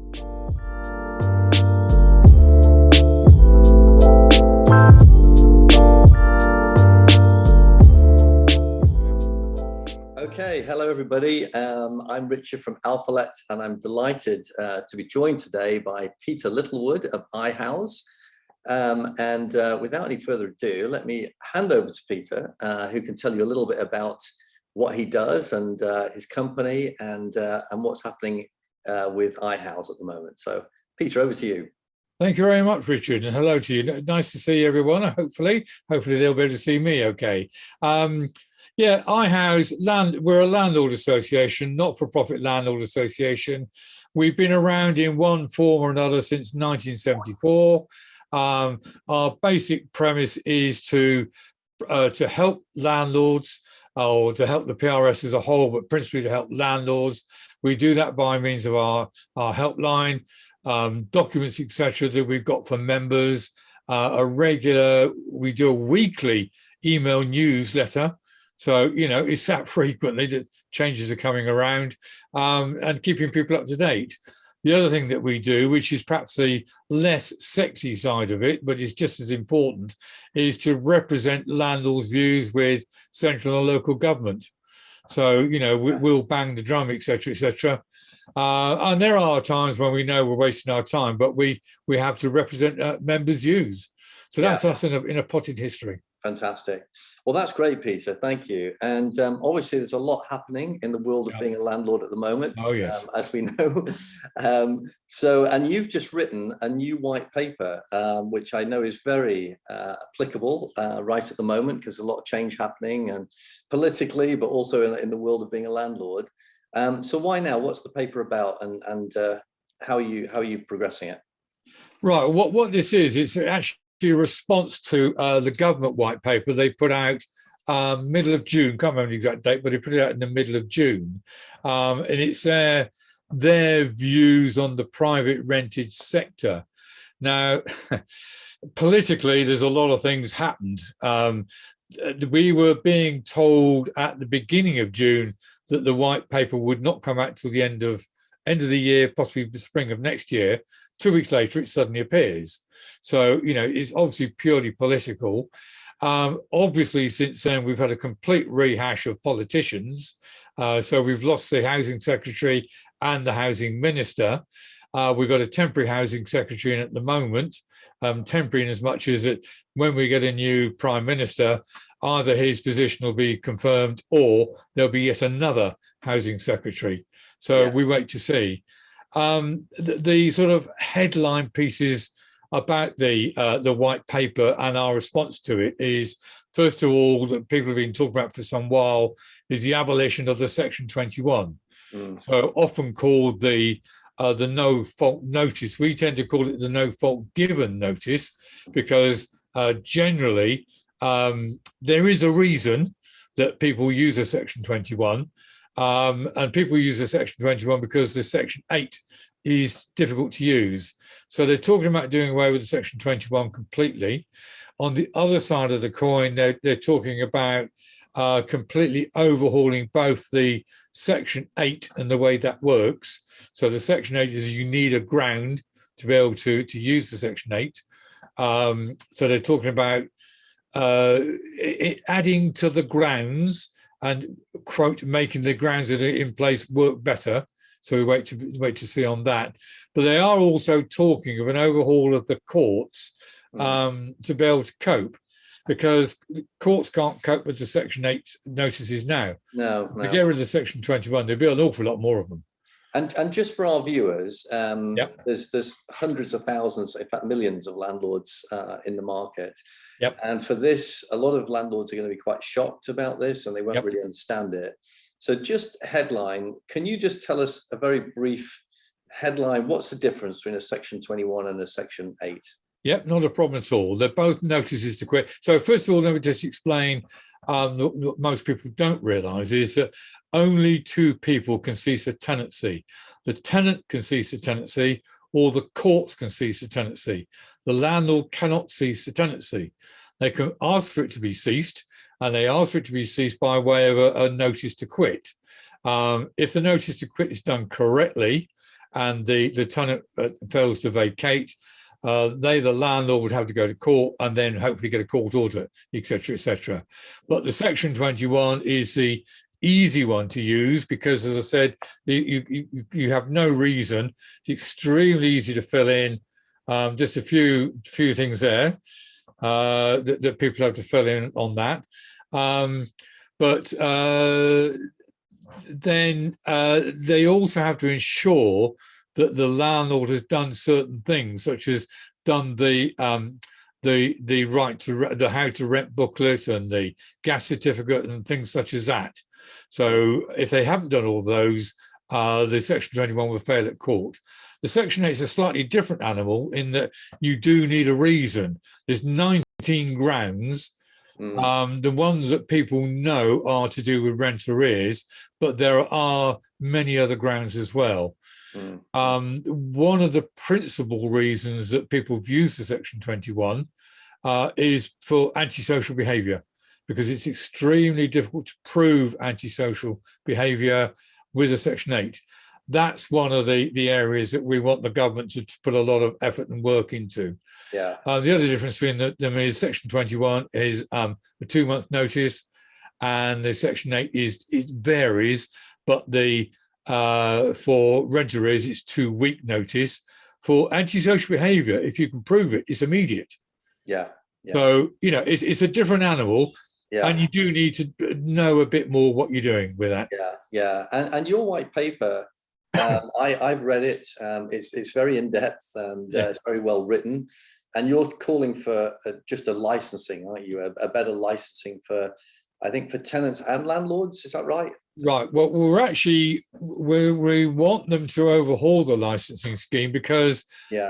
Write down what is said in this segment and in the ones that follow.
Okay, hello everybody. I'm Richard from Alphaletz, and I'm delighted to be joined today by Peter Littlewood of iHouse. Without any further ado, let me hand over to Peter, who can tell you a little bit about what he does and his company and what's happening with iHouse at the moment. So, Peter, over to you. Thank you very much, Richard, and hello to you. Nice to see everyone. Hopefully they'll be able to see me okay. Yeah, iHouse, we're a landlord association, not-for-profit landlord association. We've been around in one form or another since 1974. Our basic premise is to help landlords, or to help the PRS as a whole, but principally to help landlords. We do that by means of our helpline, documents, etc., that we've got for members. We do a weekly email newsletter. So, you know, it's that frequently that changes are coming around, and keeping people up to date. The other thing that we do, which is perhaps the less sexy side of it, but is just as important, is to represent landlords' views with central and local government. So, you know, we'll bang the drum, etc., etc. And there are times when we know we're wasting our time, but we have to represent members' views. So that's us in a potted history. Fantastic. Well, that's great, Peter. Thank you. And obviously, there's a lot happening in the world of being a landlord at the moment, oh, yes. As we know. And you've just written a new white paper, which I know is very applicable right at the moment, because there's a lot of change happening, and politically, but also in the world of being a landlord. So why now? What's the paper about, and how are you progressing it? Right. What this is, it's actually a response to the government white paper they put out middle of June. Can't remember the exact date, but they put it out in the middle of June, and it's their views on the private rented sector. Now, politically, there's a lot of things happened. We were being told at the beginning of June that the white paper would not come out till the end of the year, possibly the spring of next year. 2 weeks later, it suddenly appears. So, you know, it's obviously purely political. Obviously, since then, we've had a complete rehash of politicians. So we've lost the housing secretary and the housing minister. We've got a temporary housing secretary in at the moment, temporary in as much as that when we get a new prime minister, either his position will be confirmed or there'll be yet another housing secretary. So we wait to see. The sort of headline pieces about the white paper and our response to it is, first of all, that people have been talking about for some while, is the abolition of the Section 21. So often called the no fault notice. We tend to call it the no fault given notice, because generally there is a reason that people use a Section 21. And people use the Section 21 because the Section 8 is difficult to use. So they're talking about doing away with the Section 21 completely. On the other side of the coin, they're talking about completely overhauling both the Section 8 and the way that works. So the Section 8 is you need a ground to be able to use the Section 8. So they're talking about adding to the grounds and, quote, making the grounds that are in place work better. So we wait to see on that. But they are also talking of an overhaul of the courts to be able to cope, because the courts can't cope with the Section 8 notices now. No. To get rid of the Section 21, there'd be an awful lot more of them. And just for our viewers, there's hundreds of thousands, in fact millions of landlords in the market. And for this, a lot of landlords are going to be quite shocked about this, and they won't really understand it. So just headline, can you just tell us a very brief headline? What's the difference between a Section 21 and a Section 8? Yep, not a problem at all. They're both notices to quit. So first of all, let me just explain what most people don't realise is that only two people can cease a tenancy. The tenant can cease a tenancy, or the courts can cease a tenancy. The landlord cannot cease the tenancy. They can ask for it to be ceased, and they ask for it to be ceased by way of a notice to quit. If the notice to quit is done correctly, and the tenant fails to vacate, the landlord would have to go to court and then hopefully get a court order, etc., etc. But the Section 21 is the easy one to use because, as I said, you have no reason. It's extremely easy to fill in. Just a few things there that people have to fill in on that. But then they also have to ensure that the landlord has done certain things, such as done the right to the how to rent booklet and the gas certificate and things such as that. So if they haven't done all those, the Section 21 will fail at court. The Section 8 is a slightly different animal in that you do need a reason. There's 19 grounds. The ones that people know are to do with rent arrears, but there are many other grounds as well. One of the principal reasons that people have used the Section 21 is for antisocial behaviour, because it's extremely difficult to prove antisocial behaviour with a Section 8. That's one of the areas that we want the government to put a lot of effort and work into. Yeah. The other difference between them is Section 21 is a 2-month notice, and the Section 8 it varies, but for rent arrears it's 2-week notice. For antisocial behaviour, if you can prove it, it's immediate. Yeah. So it's a different animal. Yeah. And you do need to know a bit more what you're doing with that. Yeah. And your white paper, I've read it. It's very in depth and it's very well written. And you're calling for just a licensing, aren't you? A better licensing for, I think, for tenants and landlords. Is that right? Right. Well, we want them to overhaul the licensing scheme because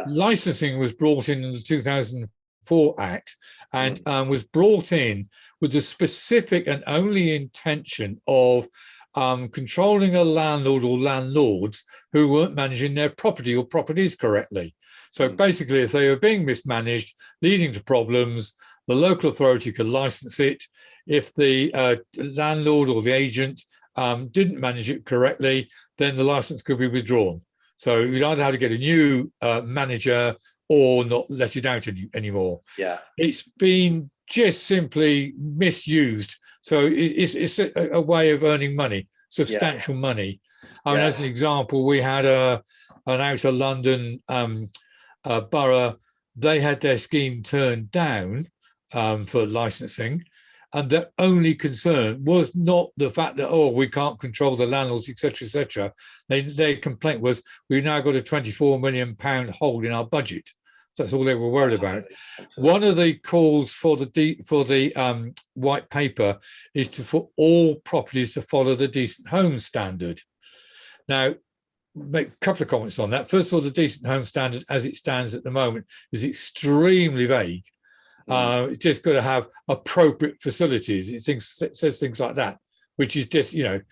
licensing was brought in the 2004 Act and was brought in with the specific and only intention of controlling a landlord or landlords who weren't managing their property or properties correctly. So basically, if they were being mismanaged, leading to problems, the local authority could license it. If the landlord or the agent didn't manage it correctly, then the license could be withdrawn. So you'd either have to get a new manager or not let it out anymore. Yeah, it's been just simply misused. So it's a way of earning money, substantial money. I mean, as an example, we had an outer London borough. They had their scheme turned down for licensing, and their only concern was not the fact that, we can't control the landlords, etc., etc. Their complaint was, we've now got a £24 million hole in our budget. So that's all they were worried about. One of the calls for the white paper is for all properties to follow the Decent Homes Standard. Now, make a couple of comments on that. First of all, the Decent Home Standard, as it stands at the moment, is extremely vague. It's just got to have appropriate facilities. It says things like that, which is just, the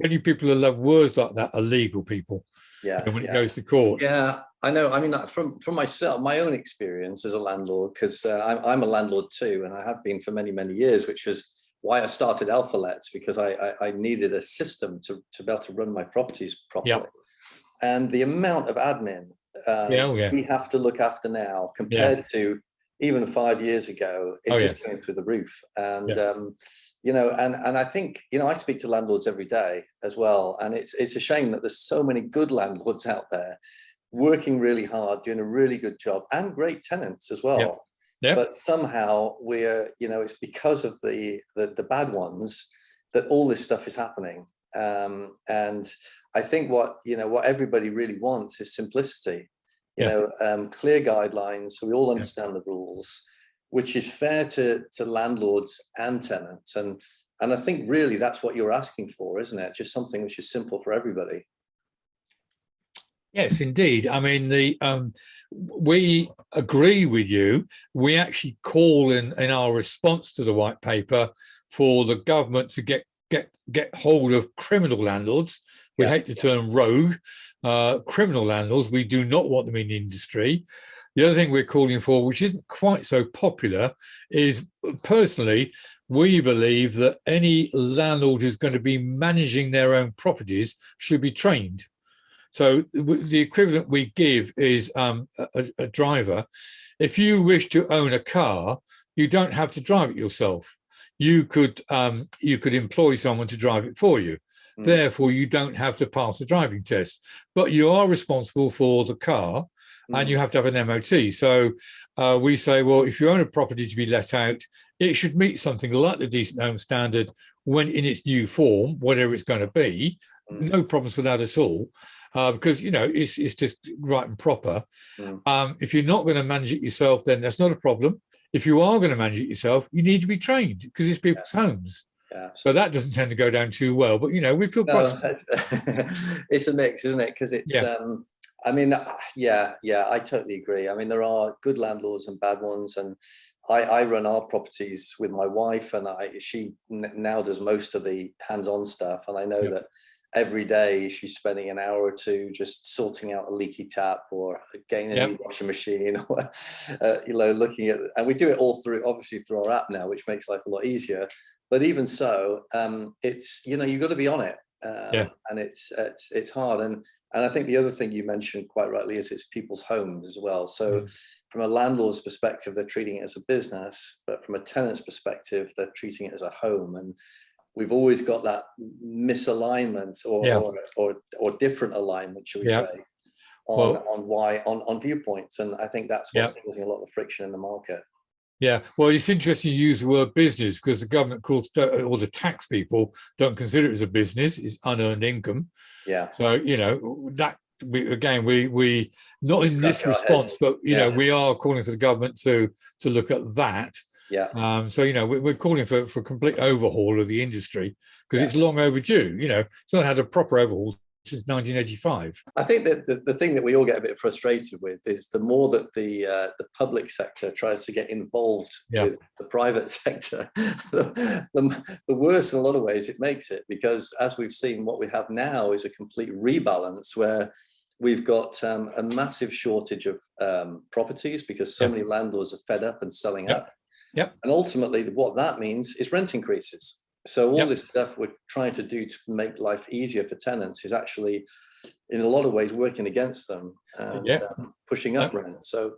only people who love words like that are legal people. When it goes to court. Yeah, I know. I mean, from myself, my own experience as a landlord, because I'm a landlord too, and I have been for many, many years, which was why I started Alphaletz, because I needed a system to be able to run my properties properly. And the amount of admin we have to look after now compared to even 5 years ago is just going through the roof. And and I think, I speak to landlords every day as well, and it's a shame that there's so many good landlords out there working really hard, doing a really good job, and great tenants as well. But somehow we're, it's because of the bad ones that all this stuff is happening. And I think what everybody really wants is simplicity. Clear guidelines, so we all understand the rules, which is fair to landlords and tenants. And I think really that's what you're asking for, isn't it? Just something which is simple for everybody. Yes, indeed. I mean, we agree with you. We actually call in our response to the white paper for the government to get hold of criminal landlords. We hate the term rogue. Criminal landlords, we do not want them in the industry. The other thing we're calling for, which isn't quite so popular, is personally, we believe that any landlord who's going to be managing their own properties should be trained. So the equivalent we give is a driver. If you wish to own a car, you don't have to drive it yourself. You could employ someone to drive it for you. Therefore, you don't have to pass a driving test, but you are responsible for the car, and you have to have an MOT. So we say, well, if you own a property to be let out, it should meet something like the Decent Home Standard when in its new form, whatever it's going to be. No problems with that at all, because it's just right and proper. If you're not going to manage it yourself, then that's not a problem. If you are going to manage it yourself, you need to be trained because it's people's homes. Yeah. So that doesn't tend to go down too well. But we feel quite. It's a mix, isn't it? Because it's. I mean, I totally agree. I mean, there are good landlords and bad ones, and I run our properties with my wife, and she now does most of the hands-on stuff, and I know that every day she's spending an hour or two just sorting out a leaky tap or getting a new washing machine, or looking at, and we do it all obviously through our app now, which makes life a lot easier. But even so, it's you've got to be on it, and it's hard. And I think the other thing you mentioned quite rightly is it's people's homes as well. So from a landlord's perspective, they're treating it as a business, but from a tenant's perspective, they're treating it as a home. And we've always got that misalignment or different alignment, shall we say, on viewpoints. And I think that's what's causing a lot of friction in the market. Yeah, well, it's interesting you use the word business because the government or the tax people don't consider it as a business; it's unearned income. Yeah. So that we not in this response, but we are calling for the government to look at that. Yeah. So we're calling for a complete overhaul of the industry because it's long overdue. It's not had a proper overhaul since 1985. I think that the thing that we all get a bit frustrated with is the more that the public sector tries to get involved with the private sector, the worse in a lot of ways it makes it, because as we've seen, what we have now is a complete rebalance where we've got a massive shortage of properties because so many landlords are fed up and selling up. Yep. And ultimately what that means is rent increases. So all this stuff we're trying to do to make life easier for tenants is actually, in a lot of ways, working against them and pushing up rent. So,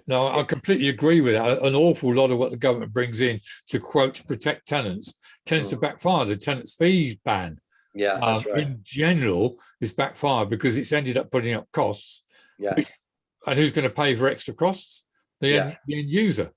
no, I completely agree with that. An awful lot of what the government brings in to quote protect tenants tends to backfire. The tenants' fees ban, that's right. In general, is backfired because it's ended up putting up costs. Yeah, and who's going to pay for extra costs? The end user.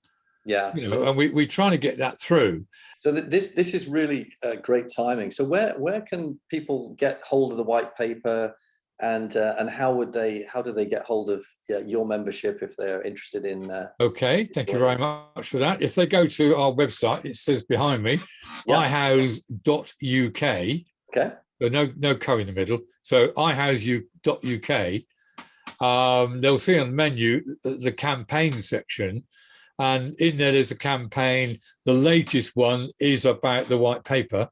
Yeah, and we're trying to get that through. So this is really great timing. So where can people get hold of the white paper, and how do they get hold of your membership if they're interested in? Okay, thank you very much for that. If they go to our website, it says behind me, ihouse.uk. Okay. So no co in the middle. So ihouse.uk. They'll see on the menu the campaign section. And in there, there's a campaign. The latest one is about the white paper.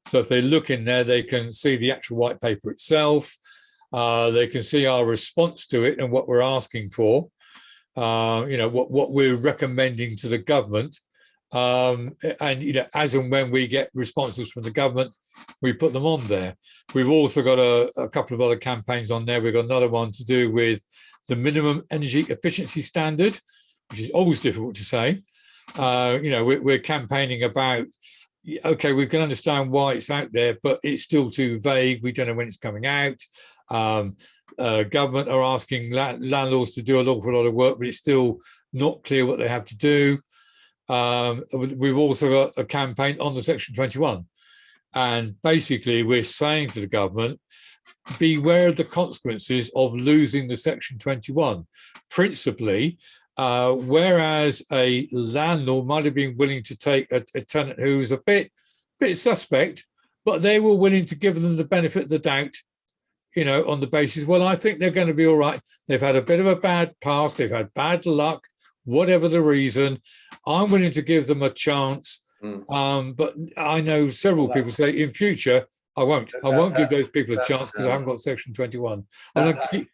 So if they look in there, they can see the actual white paper itself. They can see our response to it and what we're asking for. What we're recommending to the government. And as and when we get responses from the government, we put them on there. We've also got a couple of other campaigns on there. We've got another one to do with the minimum energy efficiency standard, which is always difficult to say. We're campaigning about, okay, we can understand why it's out there, but it's still too vague. We don't know when it's coming out. Government are asking landlords to do an awful lot of work, but it's still not clear what they have to do. We've also got a campaign on the Section 21. And basically, we're saying to the government, beware of the consequences of losing the Section 21. Principally, whereas a landlord might have been willing to take a tenant who's a bit suspect, but they were willing to give them the benefit of the doubt, on the basis, well, I think they're going to be all right. They've had a bit of a bad past. They've had bad luck, whatever the reason. I'm willing to give them a chance. But I know several people say in future, I won't give those people a chance because I haven't got Section 21. That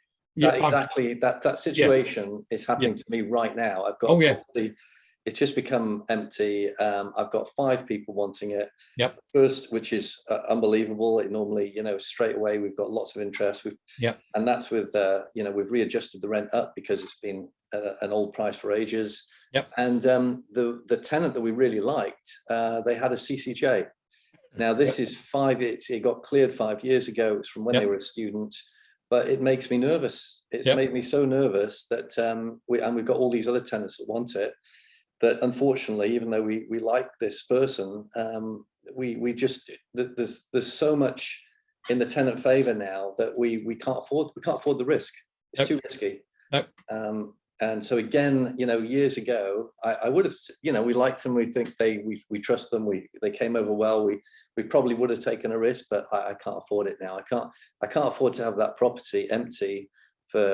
situation is happening to me right now. I've got it's just become empty. I've got 5 people wanting it. Yep. First, which is unbelievable. It normally, straight away we've got lots of interest. Yep. And that's with, we've readjusted the rent up because it's been an old price for ages. Yep. And the tenant that we really liked, they had a CCJ. Now this is it got cleared 5 years ago. It's from when they were a student, but it makes me nervous. It's made me so nervous that we've got all these other tenants that want it. That unfortunately, even though we like this person, we just there's so much in the tenant favor now that we can't afford the risk. It's too risky. And so again, years ago, I would have, we liked them. We think we trust them. They came over well. We probably would have taken a risk, but I can't afford it now. I can't afford to have that property empty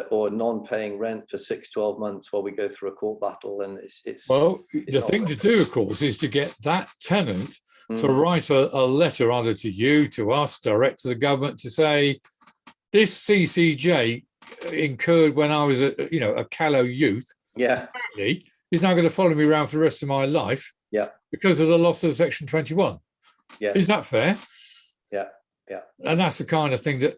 or non-paying rent for 6-12 months while we go through a court battle. And it's the thing to do, of course, is to get that tenant to write a letter either to you, to us, direct to the government, to say this CCJ incurred when I was a callow youth. Yeah, apparently is now going to follow me around for the rest of my life. Yeah, because of the loss of Section 21. Yeah, is that fair? Yeah. And that's the kind of thing that.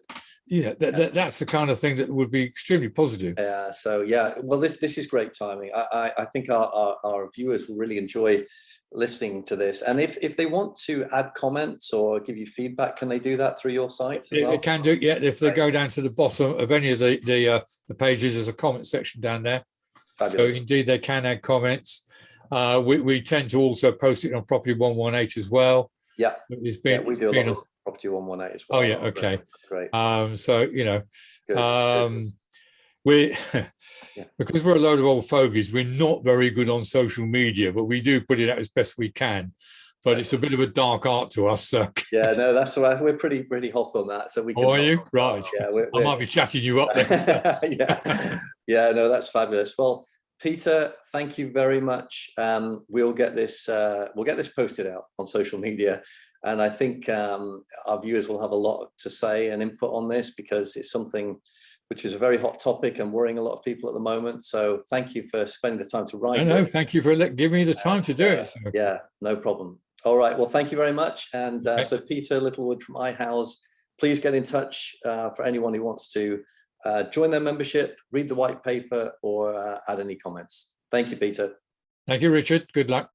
That's the kind of thing that would be extremely positive. Yeah. So well, this is great timing. I think our viewers will really enjoy listening to this. And if they want to add comments or give you feedback, can they do that through your site as well? They can do. Yeah, if they go down to the bottom of any of the pages, there's a comment section down there. Fabulous. So indeed, they can add comments. We tend to also post it on Property 118 as well. Yeah, we do a lot of Property 118 as well. Oh yeah, okay, great. So we because we're a load of old fogies, we're not very good on social media, but we do put it out as best we can. But it's a bit of a dark art to us. So. Yeah, no, that's all right. We're pretty hot on that. So we. Oh, are you? Right. Yeah, I might be chatting you up there. So. Yeah. No, that's fabulous. Well, Peter, thank you very much. We'll get this posted out on social media, and I think our viewers will have a lot to say and input on this because it's something which is a very hot topic and worrying a lot of people at the moment. So thank you for spending the time to write it. No, thank you for giving me the time to do it. So. Yeah, no problem. All right. Well, thank you very much. And so Peter Littlewood from iHouse, please get in touch for anyone who wants to join their membership, read the white paper, or add any comments. Thank you, Peter. Thank you, Richard. Good luck.